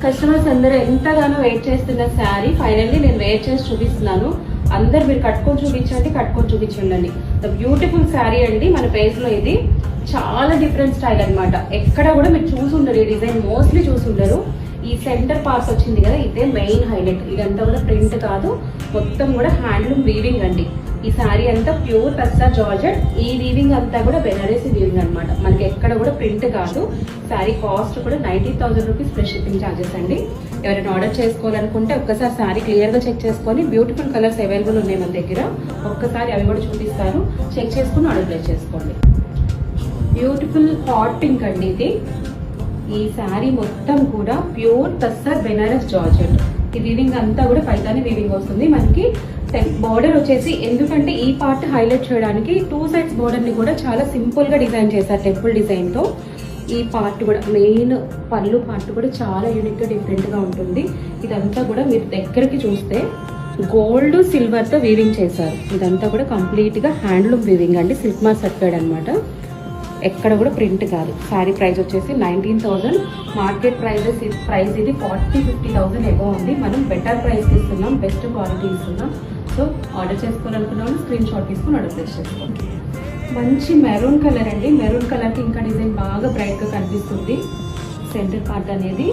Customers అందరూ ఎంతగానో wait చేస్తున్న శారీ ఫైనల్లీ నేను వెయిట్ చేసి చూపిస్తున్నాను. అందరు మీరు కట్టుకొని చూపించండి. ద బ్యూటిఫుల్ శారీ అండి. మన పేజ్ లో ఇది చాలా డిఫరెంట్ స్టైల్ అన్నమాట. ఎక్కడ కూడా మీరు చూసుండరు, ఈ డిజైన్ మోస్ట్లీ చూసుండరు. ఈ సెంటర్ పార్ట్ వచ్చింది కదా, ఇదే మెయిన్ హైలైట్. ఇదంతా కూడా ప్రింట్ కాదు, మొత్తం కూడా హ్యాండ్లూమ్ వీవింగ్ అండి. ఈ శారీ అంతా ప్యూర్ టస్సా జార్జెట్. ఈ వీవింగ్ అంతా కూడా బెనారసీ వీవింగ్ అనమాట. మనకి ఎక్కడ కూడా ప్రింట్ కాదు. శారీ కాస్ట్ కూడా 90,000 రూపీస్ ప్లస్ షిప్పింగ్ ఛార్జెస్ అండి. ఎవరైనా ఆర్డర్ చేసుకోవాలనుకుంటే ఒక్కసారి శారీ క్లియర్ గా చెక్ చేసుకొని, బ్యూటిఫుల్ కలర్స్ అవైలబుల్ ఉన్నాయి మన దగ్గర. ఒక్కసారి అవి కూడా చూపిస్తాను, చెక్ చేసుకుని ఆర్డర్ ప్లేస్ చేసుకోండి. బ్యూటిఫుల్ హాట్ పింక్ అండి ఇది. ఈ శారీ మొత్తం కూడా ప్యూర్ టస్సర్ బెనారస్ జార్జెట్. ఈ వీవింగ్ అంతా కూడా పైతాని వీవింగ్ వస్తుంది. మనకి బార్డర్ వచ్చేసి, ఎందుకంటే ఈ పార్ట్ హైలైట్ చేయడానికి 2 సైడ్స్ బార్డర్ ని కూడా చాలా సింపుల్ గా డిజైన్ చేశారు టెంపుల్ డిజైన్ తో. ఈ పార్ట్ కూడా మెయిన్ పళ్ళు పార్ట్ కూడా చాలా యూనిక్ గా డిఫరెంట్ గా ఉంటుంది. ఇదంతా కూడా మీరు దగ్గరికి చూస్తే గోల్డ్ సిల్వర్ తో వీవింగ్ చేశారు. ఇదంతా కూడా కంప్లీట్ గా హ్యాండ్లూమ్ వీవింగ్ అండి. సిల్క్ మార్క్ సర్టిఫైడ్ అనమాట. ఎక్కడ కూడా ప్రింట్ కాదు. శారీ ప్రైస్ వచ్చేసి 19,000. మార్కెట్ ప్రైస్ ఇది 40-50,000 ఎబో ఉంది. మనం బెటర్ ప్రైస్ ఇస్తున్నాం, బెస్ట్ క్వాలిటీ ఇస్తున్నాం. సో ఆర్డర్ చేసుకోవాలనుకున్న వాళ్ళు స్క్రీన్ షాట్ తీసుకుని ఆర్డర్ ప్లేస్ చేసుకోండి. మంచి మెరూన్ కలర్ అండి. మెరూన్ కలర్కి ఇంకా డిజైన్ బాగా బ్రైట్గా కనిపిస్తుంది. సెంటర్ పార్ట్ అనేది